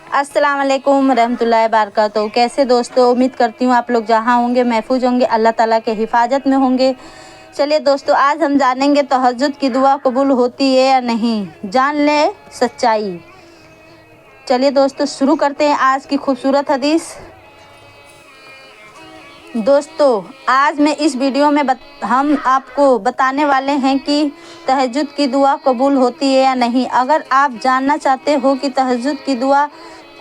अस्सलाम वालेकुम रहमतुल्लाहि बरकातहू। कैसे दोस्तों, उम्मीद करती हूँ आप लोग जहाँ होंगे महफूज होंगे, अल्लाह ताला के हिफाजत में होंगे। चलिए दोस्तों, आज हम जानेंगे तहज्जुद की दुआ कबूल होती है या नहीं, जान ले सच्चाई। चलिए दोस्तों, शुरू करते हैं आज की खूबसूरत हदीस। दोस्तों, आज मैं इस वीडियो में हम आपको बताने वाले हैं कि तहज्जुद की दुआ कबूल होती है या नहीं। अगर आप जानना चाहते हो कि तहज्जुद की दुआ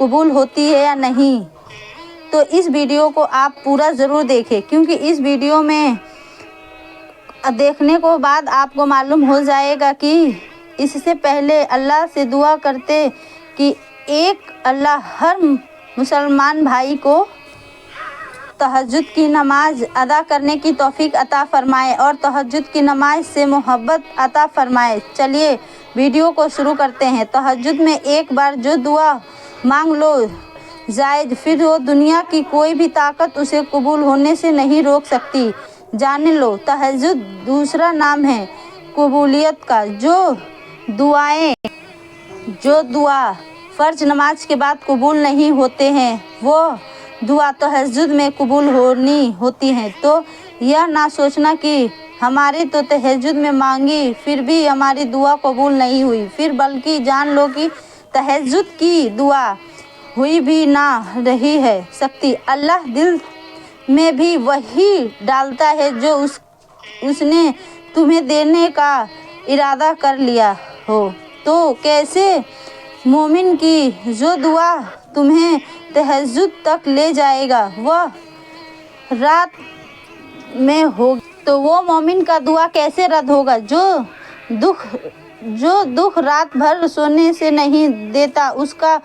कबूल होती है या नहीं, तो इस वीडियो को आप पूरा ज़रूर देखें, क्योंकि इस वीडियो में देखने को बाद आपको मालूम हो जाएगा कि इससे पहले अल्लाह से दुआ करते कि एक अल्लाह हर मुसलमान भाई को तहज्जुद की नमाज अदा करने की तौफीक अता फ़रमाए और तहज्जुद की नमाज से मोहब्बत अता फ़रमाए। चलिए वीडियो को शुरू करते हैं। तहज्जुद में एक बार जो दुआ मांग लो जायज़, फिर वो दुनिया की कोई भी ताकत उसे कबूल होने से नहीं रोक सकती। जान लो, तहज्जुद दूसरा नाम है कबूलियत का। जो दुआ फ़र्ज नमाज के बाद कबूल नहीं होते हैं, वो दुआ तहज्जुद में कबूल होनी होती हैं। तो यह ना सोचना कि हमारी तो तहज्जुद में मांगी फिर भी हमारी दुआ कबूल नहीं हुई, फिर बल्कि जान लो कि तहज्जुद की दुआ हुई भी ना रही है सकती। अल्लाह दिल में भी वही डालता है जो उसने तुम्हें देने का इरादा कर लिया हो। तो कैसे मोमिन की जो दुआ तुम्हें तहज्जुद तक ले जाएगा वह रात में हो, तो वो मोमिन का दुआ कैसे रद्द होगा जो दुख रात भर सोने से नहीं देता, उसका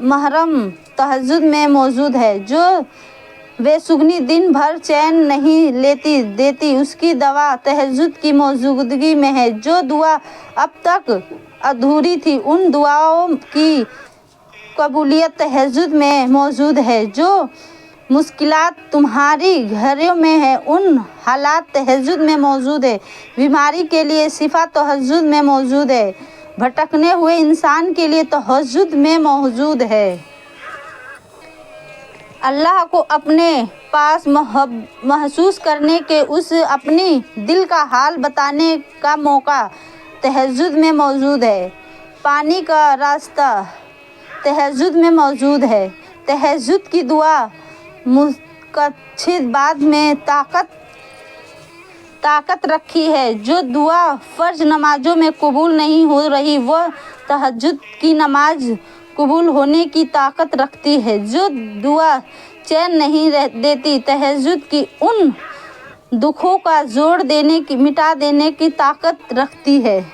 महरम तहज्जुद में मौजूद है। जो बेसुगनी दिन भर चैन नहीं देती, उसकी दवा तहज्जुद की मौजूदगी में है। जो दुआ अब तक अधूरी थी, उन दुआओं की कबूलियत तहज्जुद में मौजूद है। जो मुश्किलात तुम्हारी घरों में है, उन हालात तहज्जुद में मौजूद है। बीमारी के लिए शिफा तहज्जुद में मौजूद है। भटकने हुए इंसान के लिए तहज्जुद में मौजूद है। अल्लाह को अपने पास महसूस करने के उस अपनी दिल का हाल बताने का मौका तहज्जुद में मौजूद है। पानी का रास्ता तहज्जुद में मौजूद है। तहज्जुद की दुआ मुकच्छद बाद में ताकत रखी है। जो दुआ फ़र्ज नमाजों में कबूल नहीं हो रही, वह तहज्जुद की नमाज कबूल होने की ताकत रखती है। जो दुआ चैन नहीं देती, तहज्जुद की उन दुखों का मिटा देने की ताकत रखती है।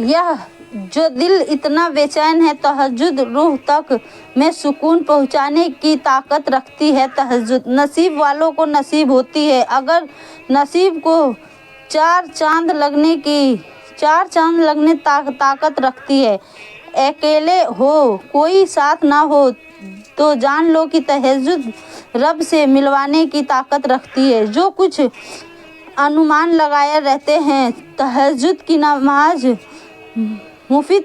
यह जो दिल इतना बेचैन है, तहज्जुद रूह तक में सुकून पहुंचाने की ताकत रखती है। तहज्जुद नसीब वालों को नसीब होती है। अगर नसीब को चार चांद लगने ताकत रखती है। अकेले हो, कोई साथ ना हो, तो जान लो कि तहज्जुद रब से मिलवाने की ताकत रखती है। जो कुछ अनुमान लगाए रहते हैं, तहज्जुद की नमाज मुफीद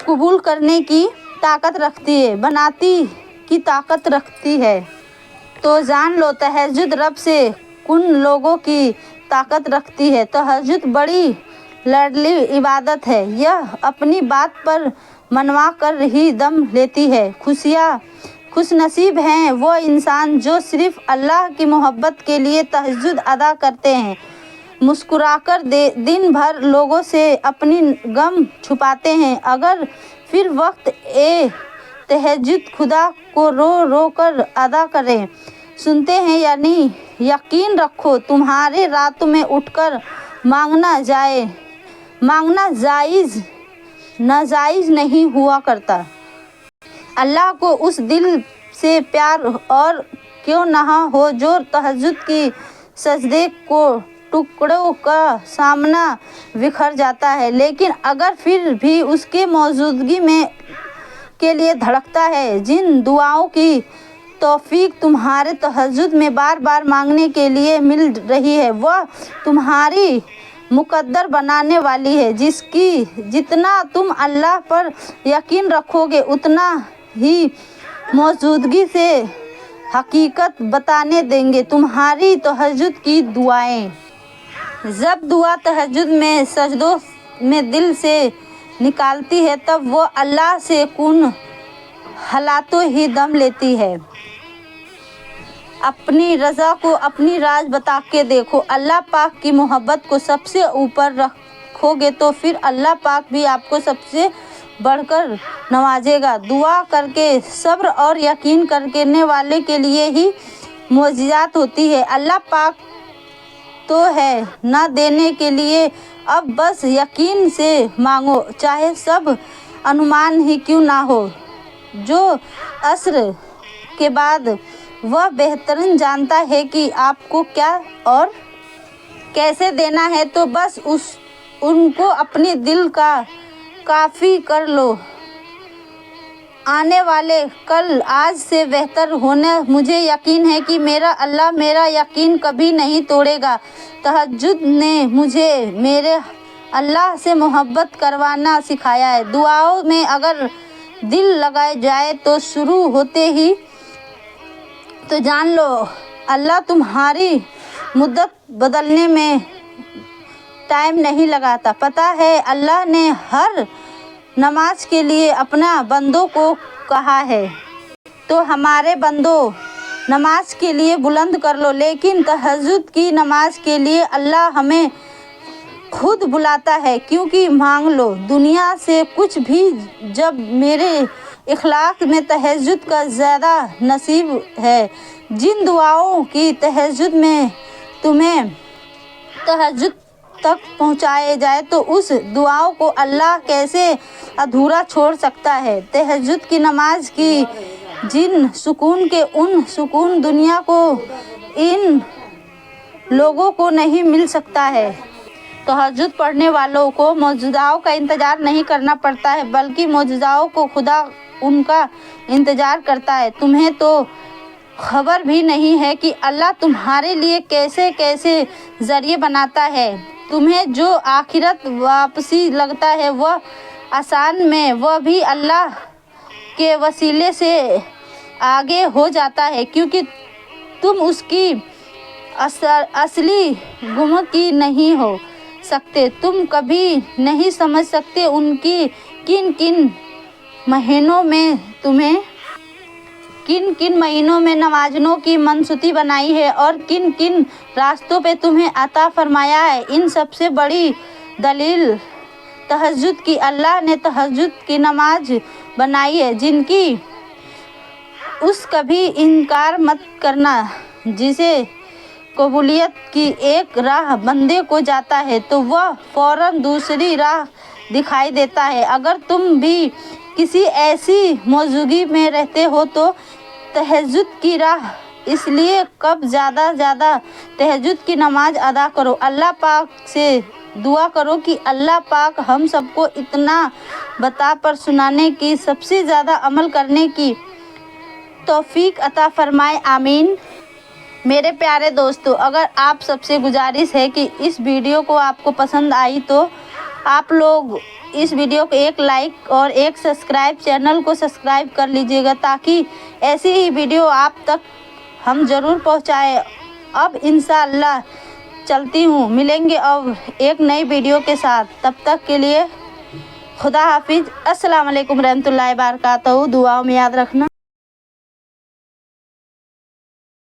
कबूल करने की ताकत रखती है, बनाती की ताकत रखती है। तो जान लो, तहज्जुद रब से उन लोगों की ताकत रखती है। तहज्जुद बड़ी लाडली इबादत है। यह अपनी बात पर मनवा कर ही दम लेती है। खुशनसीब हैं वो इंसान जो सिर्फ अल्लाह की मोहब्बत के लिए तहज्जुद अदा करते हैं, मुस्कुराकर दिन भर लोगों से अपनी गम छुपाते हैं। अगर फिर वक्त तहज्जुद खुदा को रो कर अदा करें, सुनते हैं यानी यकीन रखो, तुम्हारे रातों में उठकर मांगना जायज़ नाजायज़ नहीं हुआ करता। अल्लाह को उस दिल से प्यार और क्यों ना हो जो तहज्जुद की सजदे को टुकड़ों का सामना बिखर जाता है, लेकिन अगर फिर भी उसके मौजूदगी में के लिए धड़कता है। जिन दुआओं की तौफीक तुम्हारे तहज्जुद में बार बार मांगने के लिए मिल रही है, वह तुम्हारी मुकद्दर बनाने वाली है, जिसकी जितना तुम अल्लाह पर यकीन रखोगे उतना ही मौजूदगी से हकीकत बताने देंगे तुम्हारी तहज्जुद की दुआएं। जब दुआ तहज्जुद में सजदों में दिल से निकालती है तब वो अल्लाह से कुन हालातों ही दम लेती है। अपनी रज़ा को अपनी राज बता के देखो। अल्लाह पाक की मोहब्बत को सबसे ऊपर रखोगे तो फिर अल्लाह पाक भी आपको सबसे बढ़कर नवाजेगा। दुआ करके सब्र और यकीन करने वाले के लिए ही मोजिज़ात होती है। अल्लाह पाक तो है ना देने के लिए, अब बस यकीन से मांगो, चाहे सब अनुमान ही क्यों ना हो। जो असर के बाद वह बेहतरीन जानता है कि आपको क्या और कैसे देना है, तो बस उनको अपने दिल का काफ़ी कर लो। आने वाले कल आज से बेहतर होने मुझे यकीन है कि मेरा अल्लाह मेरा यकीन कभी नहीं तोड़ेगा। तहज्जुद ने मुझे मेरे अल्लाह से मोहब्बत करवाना सिखाया है। दुआओं में अगर दिल लगाए जाए तो शुरू होते ही तो जान लो अल्लाह तुम्हारी मुद्दत बदलने में टाइम नहीं लगाता। पता है अल्लाह ने हर नमाज के लिए अपना बंदों को कहा है, तो हमारे बंदों नमाज के लिए बुलंद कर लो। लेकिन तहज्जुद की नमाज के लिए अल्लाह हमें खुद बुलाता है, क्योंकि मांग लो दुनिया से कुछ भी जब मेरे इखलाक में तहज्जुद का ज़्यादा नसीब है। जिन दुआओं की तहज्जुद में तुम्हें तहज्जुद तक पहुँचाए जाए तो उस दुआओं को अल्लाह कैसे अधूरा छोड़ सकता है। तहज्जुद की नमाज की जिन सुकून के उन सुकून दुनिया को इन लोगों को नहीं मिल सकता है। तहज्जुद पढ़ने वालों को मौजूदाओं का इंतज़ार नहीं करना पड़ता है, बल्कि मौजूदाओं को खुदा उनका इंतज़ार करता है। तुम्हें तो खबर भी नहीं है कि अल्लाह तुम्हारे लिए कैसे कैसे ज़रिए बनाता है। तुम्हें जो आखिरत वापसी लगता है वह आसान में वह भी अल्लाह के वसीले से आगे हो जाता है, क्योंकि तुम उसकी असली गुम की नहीं हो सकते। तुम कभी नहीं समझ सकते उनकी किन किन महीनों में नमाज़ों की मनसूती बनाई है और किन किन रास्तों पे तुम्हें अता फरमाया है। इन सबसे बड़ी दलील तहज्जुद की अल्लाह ने तहज्जुद की नमाज बनाई है, जिनकी उस कभी इनकार मत करना। जिसे कबूलियत की एक राह बंदे को जाता है तो वह फौरन दूसरी राह दिखाई देता है। अगर तुम भी किसी ऐसी मौजूदगी में रहते हो तो तहज्जुद की राह इसलिए कब ज़्यादा तहज्जुद की नमाज अदा करो। अल्लाह पाक से दुआ करो कि अल्लाह पाक हम सबको इतना बता पर सुनाने की सबसे ज़्यादा अमल करने की तौफीक अता फरमाए, आमीन। मेरे प्यारे दोस्तों, अगर आप सबसे गुजारिश है कि इस वीडियो को आपको पसंद आई तो आप लोग इस वीडियो को एक लाइक और एक सब्सक्राइब, चैनल को सब्सक्राइब कर लीजिएगा, ताकि ऐसी ही वीडियो आप तक हम ज़रूर पहुंचाएं। अब इंशाअल्लाह चलती हूँ, मिलेंगे अब एक नई वीडियो के साथ। तब तक के लिए खुदा हाफिज़। अस्सलाम वालेकुम रहमतुल्लाहि व बरकातहू। दुआओं में याद रखना।